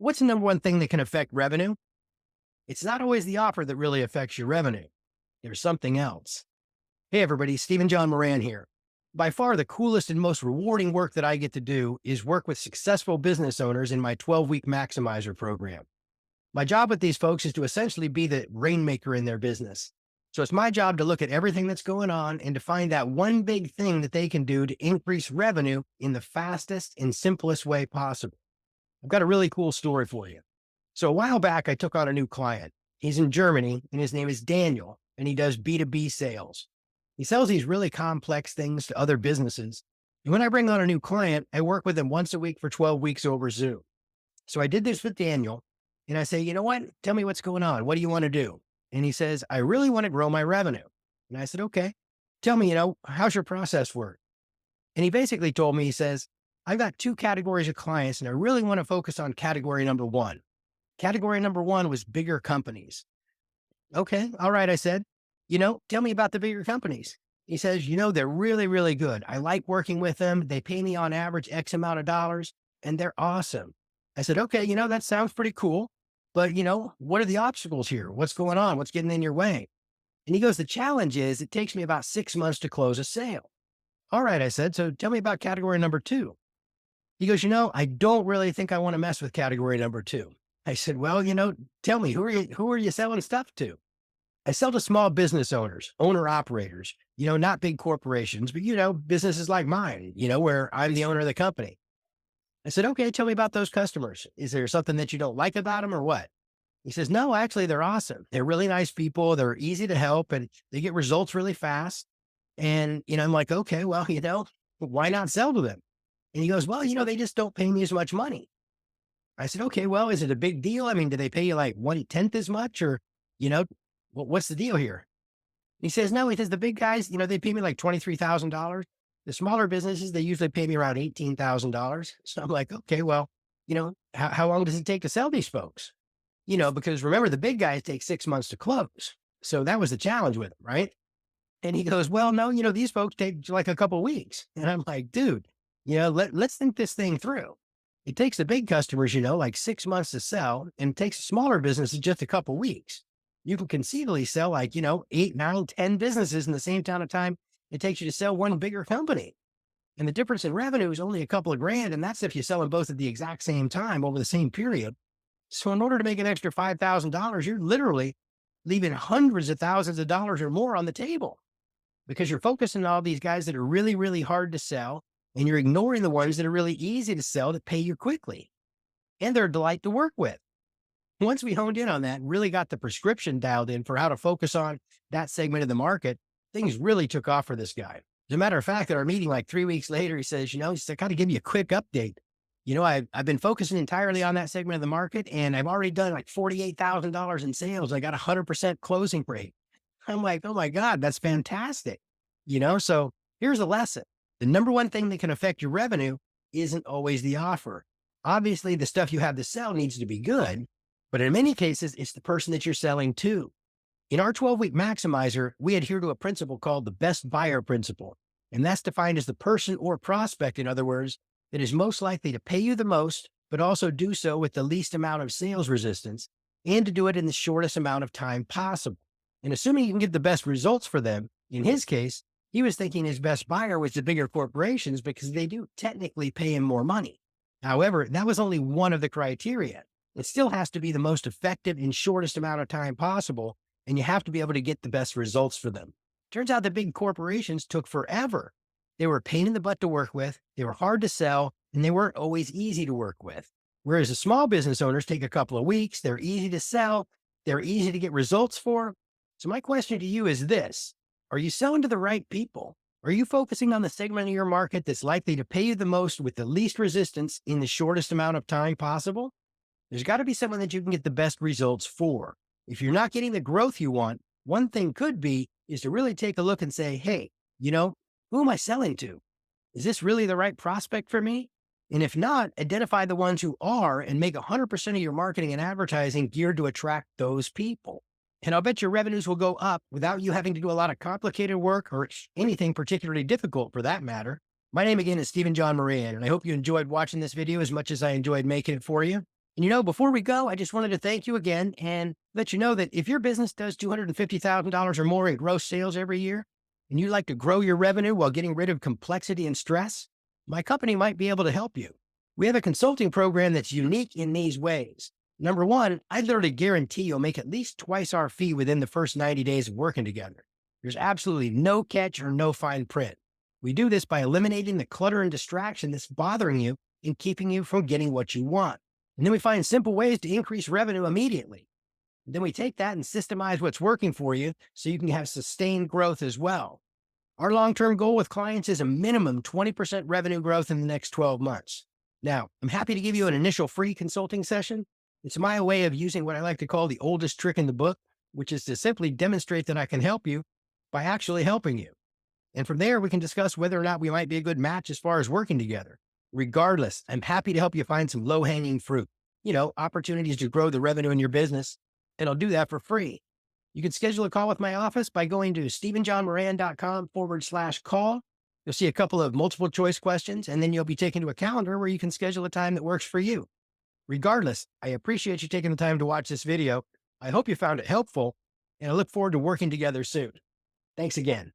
What's the number one thing that can affect revenue? It's not always the offer that really affects your revenue. There's something else. Hey, everybody, Stephen John Moran here. By far, the coolest and most rewarding work that I get to do is work with successful business owners in my 12-week Maximizer program. My job with these folks is to essentially be the rainmaker in their business. So it's my job to look at everything that's going on and to find that one big thing that they can do to increase revenue in the fastest and simplest way possible. I've got a really cool story for you. So a while back, I took on a new client. He's in Germany and his name is Daniel, and he does B2B sales. He sells these really complex things to other businesses. And when I bring on a new client, I work with him once a week for 12 weeks over Zoom. So I did this with Daniel and I say, you know what? Tell me what's going on. What do you want to do? And he says, I really want to grow my revenue. And I said, okay, tell me, how's your process work? And he basically told me, he says, I've got two categories of clients and I really want to focus on category number one. Category number one was bigger companies. Okay. All right. I said, tell me about the bigger companies. He says, they're really, really good. I like working with them. They pay me on average X amount of dollars and they're awesome. I said, okay, that sounds pretty cool, but what are the obstacles here? What's going on? What's getting in your way? And he goes, the challenge is it takes me about 6 months to close a sale. All right. I said, so tell me about category number two. He goes, I don't really think I want to mess with category number two. I said, well, tell me, who are you selling stuff to? I sell to small business owners, owner operators, not big corporations, but, businesses like mine, where I'm the owner of the company. I said, okay, tell me about those customers. Is there something that you don't like about them or what? He says, no, actually, they're awesome. They're really nice people. They're easy to help and they get results really fast. And, I'm like, okay, well, why not sell to them? And he goes, well, they just don't pay me as much money. I said, okay, well, is it a big deal? I mean, do they pay you like 1/10 as much or, what's the deal here? He says, no, he says the big guys, they pay me like $23,000. The smaller businesses, they usually pay me around $18,000. So I'm like, okay, well, how long does it take to sell these folks? Because remember the big guys take 6 months to close. So that was the challenge with them. Right. And he goes, well, no, these folks take like a couple of weeks. And I'm like, dude, let's think this thing through. It takes the big customers, like 6 months to sell, and it takes smaller businesses just a couple of weeks. You can conceivably sell like, 8, 9, 10 businesses in the same amount of time it takes you to sell one bigger company. And the difference in revenue is only a couple of grand. And that's if you sell them both at the exact same time over the same period. So in order to make an extra $5,000, you're literally leaving hundreds of thousands of dollars or more on the table because you're focusing on all these guys that are really, really hard to sell. And you're ignoring the ones that are really easy to sell that pay you quickly. And they're a delight to work with. Once we honed in on that and really got the prescription dialed in for how to focus on that segment of the market, things really took off for this guy. As a matter of fact, at our meeting, like 3 weeks later, he says, I got to give you a quick update. I've been focusing entirely on that segment of the market and I've already done like $48,000 in sales. I got 100% closing rate. I'm like, oh my God, that's fantastic. So here's a lesson. The number one thing that can affect your revenue isn't always the offer. Obviously, the stuff you have to sell needs to be good, but in many cases, it's the person that you're selling to. In our 12-week Maximizer, we adhere to a principle called the best buyer principle. And that's defined as the person or prospect, in other words, that is most likely to pay you the most, but also do so with the least amount of sales resistance and to do it in the shortest amount of time possible. And assuming you can get the best results for them, in his case, he was thinking his best buyer was the bigger corporations because they do technically pay him more money. However, that was only one of the criteria. It still has to be the most effective in shortest amount of time possible, and you have to be able to get the best results for them. Turns out the big corporations took forever. They were a pain in the butt to work with, they were hard to sell, and they weren't always easy to work with. Whereas the small business owners take a couple of weeks, they're easy to sell, they're easy to get results for. So my question to you is this. Are you selling to the right people? Are you focusing on the segment of your market that's likely to pay you the most with the least resistance in the shortest amount of time possible? There's got to be someone that you can get the best results for. If you're not getting the growth you want, one thing could be is to really take a look and say, hey, who am I selling to? Is this really the right prospect for me? And if not, identify the ones who are and make 100% of your marketing and advertising geared to attract those people. And I'll bet your revenues will go up without you having to do a lot of complicated work or anything particularly difficult for that matter. My name again is Stephen John Moran, and I hope you enjoyed watching this video as much as I enjoyed making it for you. And before we go, I just wanted to thank you again and let you know that if your business does $250,000 or more in gross sales every year, and you'd like to grow your revenue while getting rid of complexity and stress, my company might be able to help you. We have a consulting program that's unique in these ways. Number one, I literally guarantee you'll make at least twice our fee within the first 90 days of working together. There's absolutely no catch or no fine print. We do this by eliminating the clutter and distraction that's bothering you and keeping you from getting what you want. And then we find simple ways to increase revenue immediately. And then we take that and systemize what's working for you so you can have sustained growth as well. Our long-term goal with clients is a minimum 20% revenue growth in the next 12 months. Now, I'm happy to give you an initial free consulting session. It's my way of using what I like to call the oldest trick in the book, which is to simply demonstrate that I can help you by actually helping you. And from there, we can discuss whether or not we might be a good match as far as working together. Regardless, I'm happy to help you find some low-hanging fruit, opportunities to grow the revenue in your business, and I'll do that for free. You can schedule a call with my office by going to stephenjohnmoran.com/call. You'll see a couple of multiple choice questions, and then you'll be taken to a calendar where you can schedule a time that works for you. Regardless, I appreciate you taking the time to watch this video. I hope you found it helpful, and I look forward to working together soon. Thanks again.